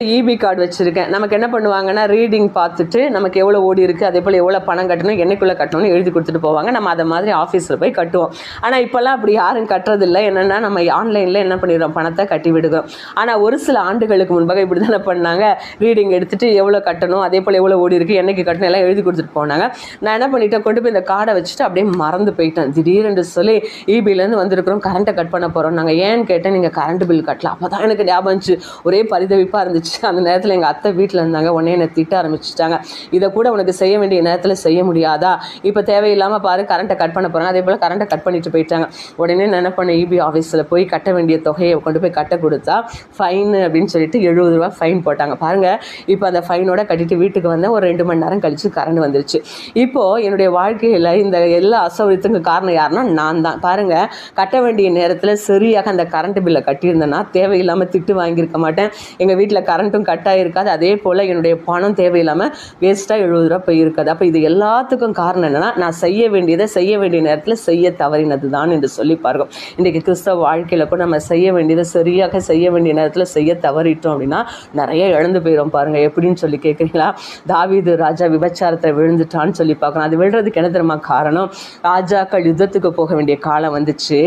EB card வச்சுருக்கேன். நமக்கு என்ன பண்ணுவாங்கன்னா, ரீடிங் பார்த்துட்டு நமக்கு எவ்வளோ ஓடி இருக்குது, அதே போல் எவ்வளோ பணம் கட்டணும், என்னைக்குள்ளே கட்டணும்னு எழுதி கொடுத்துட்டு போவாங்க. நம்ம அதை மாதிரி ஆஃபீஸில் போய் கட்டுவோம். ஆனால் இப்போல்லாம் அப்படி யாரும் கட்டுறதில்லை. என்னென்னா, நம்ம ஆன்லைனில் என்ன பண்ணிடுறோம், பணத்தை கட்டி விடுகிறோம். ஆனால் ஒரு சில ஆண்டுகளுக்கு முன்பாக இப்படி தானே பண்ணாங்க. ரீடிங் எடுத்துகிட்டு எவ்வளோ கட்டணும், அதே போல் எவ்வளோ ஓடி இருக்குது, என்னைக்கு கட்டணும் எல்லாம் எழுதி கொடுத்துட்டு போனாங்க. நான் என்ன பண்ணிட்டேன், கொண்டு போய் இந்த கார்டை வச்சுட்டு அப்படியே மறந்து போயிட்டேன். திடீரென்று சொல்லி இபிலேருந்து வந்திருக்கிறோம், கரண்ட்டை கட் பண்ண போகிறோம். நாங்கள் ஏன்னு கேட்டேன், நீங்கள் கரண்ட் பில் கட்டலாம். அப்போ தான் எனக்கு ஞாபகம் இருந்துச்சு. ஒரே பரிதவிப்பாக இருந்துச்சு. அந்த நேரத்தில் எங்கள் அத்தை வீட்டில் இருந்தாங்க. உடனே என்னை திட்ட ஆரம்பிச்சுட்டாங்க. இதை கூட உனக்கு செய்ய வேண்டிய நேரத்தில் செய்ய முடியாதா, இப்போ தேவையில்லாமல் பாரு கரண்ட்டை கட் பண்ண போகிறாங்க. அதே போல் கரண்ட்டை கட் பண்ணிட்டு போயிட்டாங்க. உடனே நான் என்ன பண்ணேன், இபி ஆஃபீஸில் போய் கட்ட வேண்டிய தொகையை கொண்டு போய் கட்ட கொடுத்தா ஃபைனு அப்படின்னு சொல்லிட்டு 70 ரூபா ஃபைன் போட்டாங்க. பாருங்கள், இப்போ அந்த ஃபைனோட கட்டிட்டு வீட்டுக்கு வந்தேன். ஒரு 2 மணி நேரம் கழித்து கரண்ட் வந்துருச்சு. இப்போது என்னுடைய வாழ்க்கையில் இந்த எல்லா அசௌகரியத்துக்கும் காரணம் யாருன்னா நான் தான். பாருங்கள், கட்ட வேண்டிய நேரத்தில் சரியாக அந்த கரண்ட் பில்லை கட்டியிருந்தேன்னா தேவையில்லாமல் திட்டு வாங்கியிருக்க மாட்டேன். எங்கள் வீட்டில் கரண்ட்டும் கட் ஆகிருக்காது. அதே போல் என்னுடைய பணம் தேவையில்லாமல் வேஸ்ட்டாக 70 ரூபா போயிருக்காது. அப்போ இது எல்லாத்துக்கும் காரணம் என்னென்னா, நான் செய்ய வேண்டியதை செய்ய வேண்டிய நேரத்தில் செய்ய தவறினது தான் என்று சொல்லி பார்க்கும். இன்றைக்கி கிறிஸ்தவ வாழ்க்கையில் கூட நம்ம செய்ய வேண்டியதை சரியாக செய்ய வேண்டிய நேரத்தில் செய்ய தவறிட்டோம் அப்படின்னா நிறைய இழந்து போயிடும். பாருங்கள், எப்படின்னு சொல்லி கேட்குறீங்களா? தாவீது ராஜா விபச்சாரத்தை விழுந்துட்டான்னு சொல்லி பார்க்கணும். அது விழுறதுக்கு என்ன தெரியுமா காரணம்? ராஜாக்கள் யுத்தத்துக்கு போக வேண்டிய காலம் வந்துச்சு.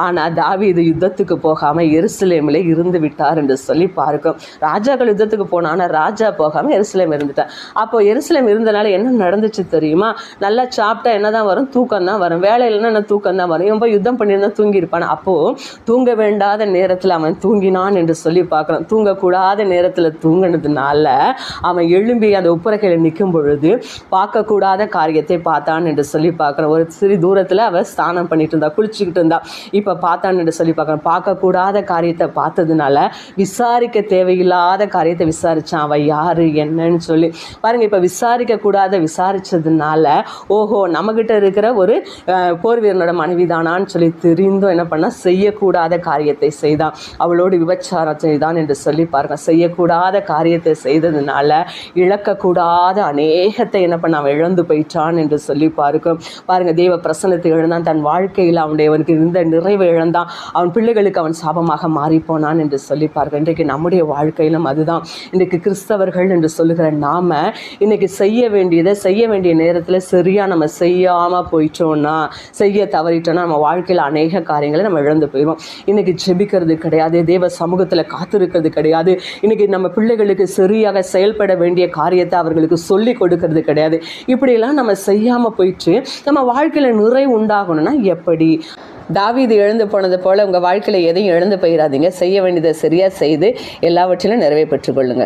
ஆனால் தாவீது யுத்தத்துக்கு போகாமல் எருசலேமில் இருந்து விட்டார் என்று சொல்லி பார்க்கும். ராஜாக்கள் யுத்தத்துக்கு போனா, ஆனால் ராஜா போகாமல் எருசலேம் இருந்துட்டார். அப்போ எருசலேம் இருந்தனால என்ன நடந்துச்சு தெரியுமா? நல்லா சாப்பிட்டா என்ன தான் வரும், தூக்கம் தான் வரும். வேலை இல்லைன்னா என்ன, தூக்கம் தான் வரும். இவன் போய் யுத்தம் பண்ணியிருந்தா தூங்கியிருப்பான். அப்போது தூங்க வேண்டாத நேரத்தில் அவன் தூங்கினான் என்று சொல்லி பார்க்குறான். தூங்கக்கூடாத நேரத்தில் தூங்கினதுனால அவன் எழும்பி அந்த உப்பரக்கையில் நிற்கும் பொழுது பார்க்கக்கூடாத காரியத்தை பார்த்தான் என்று சொல்லி பார்க்குறான். ஒரு சிறு தூரத்தில் அவன் ஸ்நானம் பண்ணிட்டு இருந்தா, குளிச்சுக்கிட்டு இருந்தா. இப்போ பார்த்தான் என்று சொல்லி பார்க்குறான். பார்க்கக்கூடாத காரியத்தை பார்த்ததுனால விசாரிக்க தேவையில்லாத காரியத்தை விசாரித்தான். அவள் யார் என்னன்னு சொல்லி பாருங்கள். இப்போ விசாரித்ததுனால ஓஹோ நம்மக்கிட்ட இருக்கிற ஒரு போர் வீரனோட மனைவி தானான்னு சொல்லி தெரிந்தும் என்ன பண்ணால் செய்யக்கூடாத காரியத்தை செய்தான். அவளோடு விபச்சாரம் செய்தான் என்று சொல்லி பாருங்கள். செய்யக்கூடாத காரியத்தை செய்ததுனால இழக்கக்கூடாத அநேகத்தை என்ன பண்ண அவன் இழந்து போயிட்டான் என்று சொல்லி பாருங்கள். தேவ பிரசன்னத்தை இழந்தான். தன் வாழ்க்கையில் அவனுக்கு இருந்த நிறைவை இழந்தான். அவன் பிள்ளைகளுக்கு அவன் சாபமாக மாறிப்போனான் என்று சொல்லி பாருங்கள். இன்றைக்கு நம்முடைய வாழ்க்கையிலும் அதுதான். இன்றைக்கு கிறிஸ்தவர்கள் என்று சொல்லுகிற நாம இன்னைக்கு செய்ய வேண்டியதை செய்ய வேண்டிய நேரத்தில் சரியாக நம்ம செய்யாமல் போயிட்டோம்னா, செய்ய தவறிட்டோம்னா நம்ம வாழ்க்கையில் அநேக காரியங்களை நம்ம இழந்து போயிடுவோம். இன்றைக்கி ஜெபிக்கிறது கிடையாது, தேவ சமூகத்தில் காத்திருக்கிறது கிடையாது, இன்றைக்கி நம்ம பிள்ளைகளுக்கு சரியாக செயல்பட வேண்டிய காரியத்தை அவர்களுக்கு சொல்லி கொடுக்கறது கிடையாது. இப்படியெல்லாம் நம்ம செய்யாமல் போயிட்டு நம்ம வாழ்க்கையில் நிறைவு உண்டாகணும்னா எப்படி? தாவீது எழுந்து போனது போல் உங்கள் வாழ்க்கையில் எதையும் எழுந்து போயிடாதீங்க. செய்ய வேண்டியதை சரியாக செய்து எல்லாவற்றிலும் நிறைவே பெற்றுக்கொள்ளுங்க.